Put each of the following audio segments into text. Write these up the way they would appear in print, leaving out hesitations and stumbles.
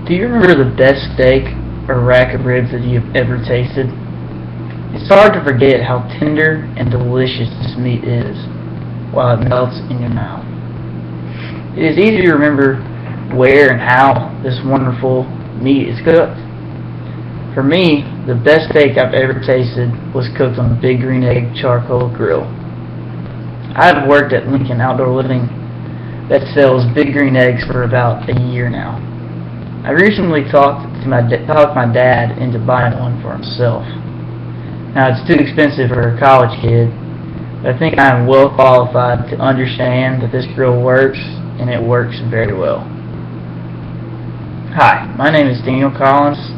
Do you remember the best steak or rack of ribs that you've ever tasted? It's hard to forget how tender and delicious this meat is while it melts in your mouth. It is easy to remember where and how this wonderful meat is cooked. For me, the best steak I've ever tasted was cooked on a Big Green Egg charcoal grill. I've worked at Lincoln Outdoor Living that sells Big Green Eggs for about a year now. I recently talked my dad into buying one for himself. Now, it's too expensive for a college kid, but I think I am well qualified to understand that this grill works, and it works very well. Hi, my name is Daniel Collins,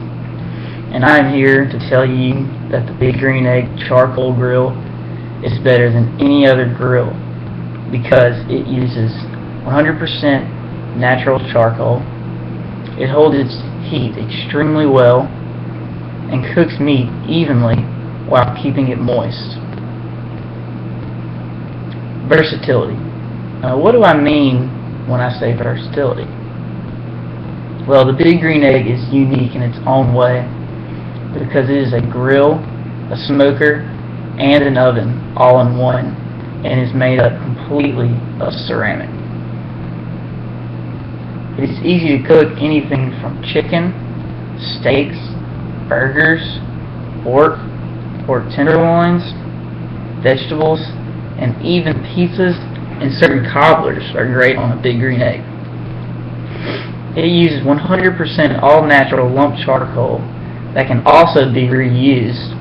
and I am here to tell you that the Big Green Egg charcoal grill is better than any other grill because it uses 100% natural charcoal. It holds its heat extremely well and cooks meat evenly while keeping it moist. Versatility. Now, what do I mean when I say versatility? Well, the Big Green Egg is unique in its own way because it is a grill, a smoker, and an oven all in one, and is made up completely of ceramic. It is easy to cook anything from chicken, steaks, burgers, pork tenderloins, vegetables, and even pizzas and certain cobblers are great on a Big Green Egg. It uses 100% all-natural lump charcoal that can also be reused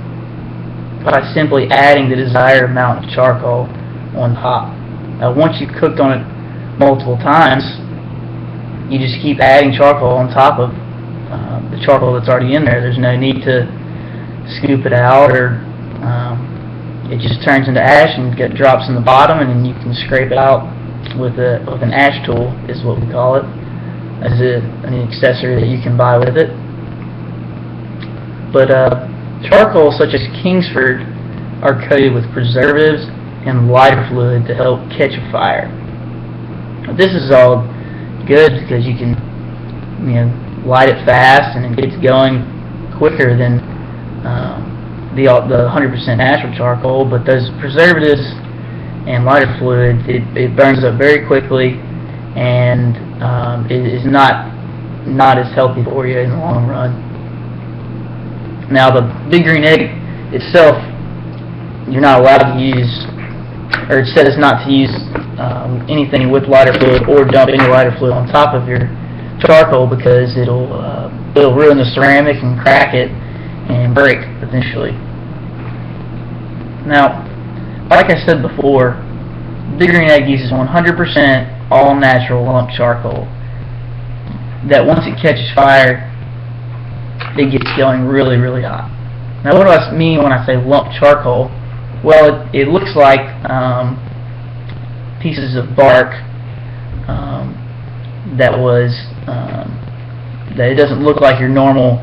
by simply adding the desired amount of charcoal on top. Now, once you've cooked on it multiple times, you just keep adding charcoal on top of the charcoal that's already in there. There's no need to scoop it out, or it just turns into ash and drops in the bottom, and then you can scrape it out with an ash tool, is what we call it, as an accessory that you can buy with it. But charcoal such as Kingsford are coated with preservatives and lighter fluid to help catch a fire. This is all good because you can light it fast and it gets going quicker than the 100% natural charcoal, but those preservatives and lighter fluid, it burns up very quickly, and it is not as healthy for you in the long run. Now, the Big Green Egg itself, you're not allowed to use, or it says not to use anything with lighter fluid or dump any lighter fluid on top of your charcoal because it'll ruin the ceramic and crack it and break eventually. Now, like I said before, Big Green Egg uses 100% all-natural lump charcoal that once it catches fire, it gets going really, really hot. Now, what do I mean when I say lump charcoal? Well, it looks like pieces of bark that it doesn't look like your normal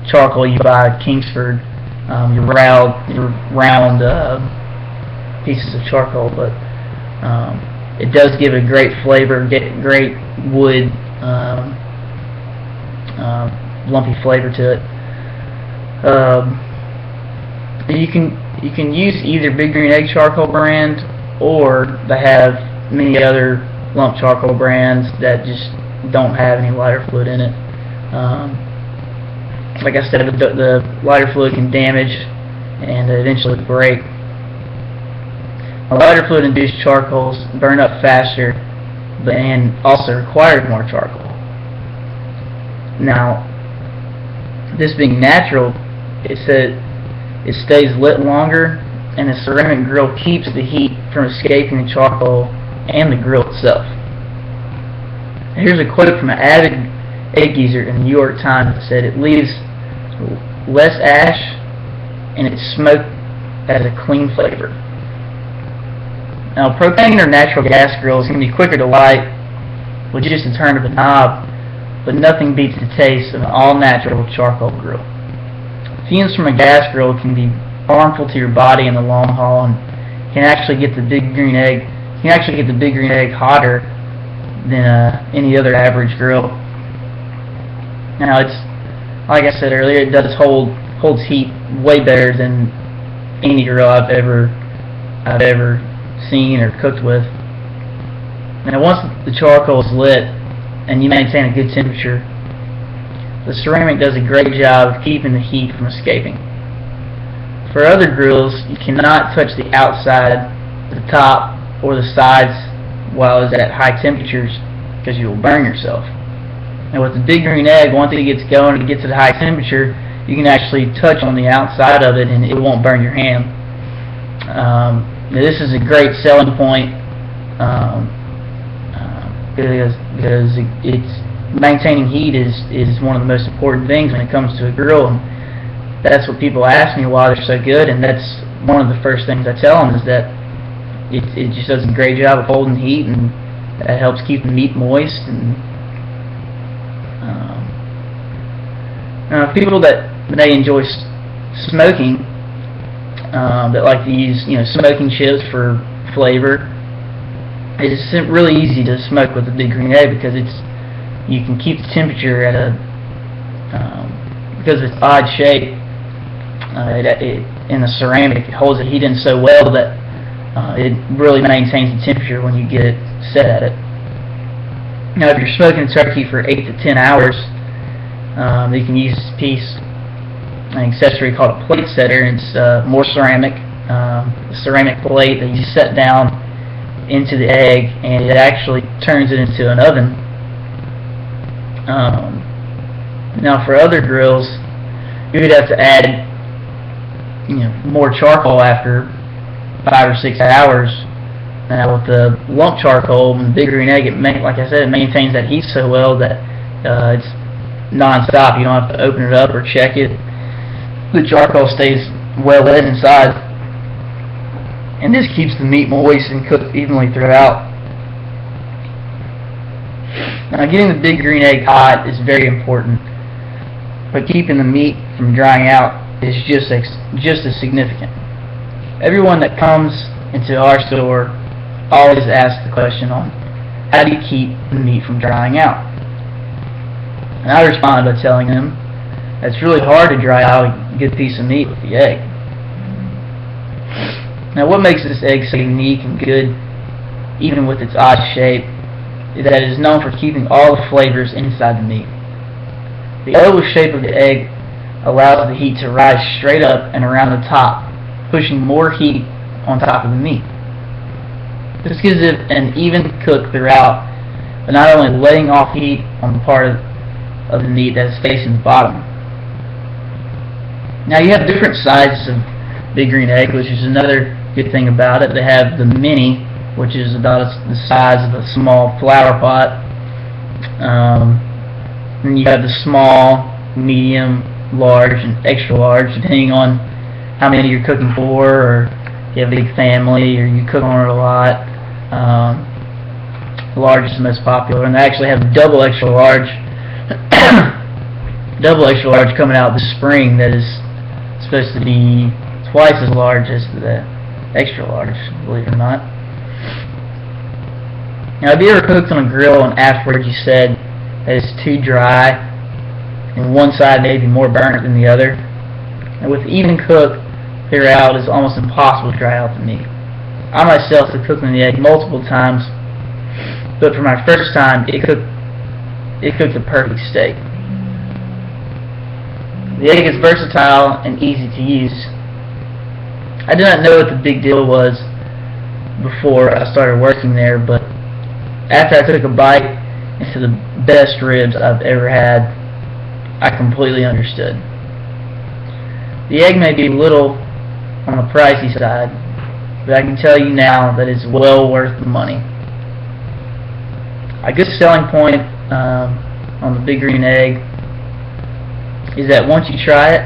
charcoal you buy at Kingsford, your round pieces of charcoal, but it does give a great flavor, great wood, lumpy flavor to it. You can use either Big Green Egg charcoal brand, or they have many other lump charcoal brands that just don't have any lighter fluid in it. Like I said, the lighter fluid can damage and eventually break. Lighter fluid induced charcoals burn up faster and also require more charcoal. Now, this being natural, it stays lit longer, and the ceramic grill keeps the heat from escaping the charcoal and the grill itself. Here's a quote from an avid egg user in the New York Times that said, "It leaves less ash and its smoke has a clean flavor." Now, propane or natural gas grills can be quicker to light with just a turn of a knob, but nothing beats the taste of an all-natural charcoal grill. Fumes from a gas grill can be harmful to your body in the long haul, and can actually get the Big Green Egg hotter than any other average grill. Now it's, like I said earlier, it does holds heat way better than any grill I've ever seen or cooked with. Now once the charcoal is lit and you maintain a good temperature, the ceramic does a great job of keeping the heat from escaping. For other grills, you cannot touch the outside, the top, or the sides while it's at high temperatures because you will burn yourself. And with the Big Green Egg, once it gets going and it gets at a high temperature, you can actually touch on the outside of it and it won't burn your hand. This is a great selling point because it's maintaining heat is one of the most important things when it comes to a grill, and that's what people ask me why they're so good, and that's one of the first things I tell them is that it just does a great job of holding heat, and that helps keep the meat moist. And people that they enjoy smoking, that like to use smoking chips for flavor, it's really easy to smoke with the Big Green Egg because you can keep the temperature at a because of its odd shape. In the ceramic, it holds the heat in so well that it really maintains the temperature when you get it set at it. Now, if you're smoking a turkey for 8 to 10 hours, you can use this piece, an accessory called a plate setter, and it's more ceramic. A ceramic plate that you set down into the egg, and it actually turns it into an oven. Now, for other grills, you would have to add more charcoal after 5 or 6 hours. Now with the lump charcoal and the Big Green Egg, like I said, it maintains that heat so well that it's non-stop. You don't have to open it up or check it. The charcoal stays well lit inside, and this keeps the meat moist and cooked evenly throughout. Now getting the Big Green Egg hot is very important, but keeping the meat from drying out is just as significant. Everyone that comes into our store always asks the question on how do you keep the meat from drying out? And I respond by telling them it's really hard to dry out a good piece of meat with the egg. Now what makes this egg so unique and good, even with its odd shape, is that it is known for keeping all the flavors inside the meat. The oval shape of the egg allows the heat to rise straight up and around the top, pushing more heat on top of the meat. This gives it an even cook throughout, but not only letting off heat on the part of the meat that is facing the bottom. Now you have different sizes of Big Green Egg, which is another good thing about it. They have the mini, which is about the size of a small flower pot. Then you have the small, medium, large, and extra large, depending on how many you're cooking for, or if you have a big family, or you cook on it a lot. Large is the most popular, and they actually have double extra large coming out this spring that is supposed to be twice as large as the extra large, believe it or not. Now, have you ever cooked on a grill and afterwards you said that it's too dry and one side may be more burnt than the other? And with even cook throughout, it's almost impossible to dry out the meat. I myself have cooked on the egg multiple times, but for my first time, it cooked a perfect steak. The egg is versatile and easy to use. I did not know what the big deal was before I started working there, but after I took a bite into the best ribs I've ever had, I completely understood. The egg may be a little on the pricey side, but I can tell you now that it's well worth the money. A good selling point on the Big Green Egg is that once you try it,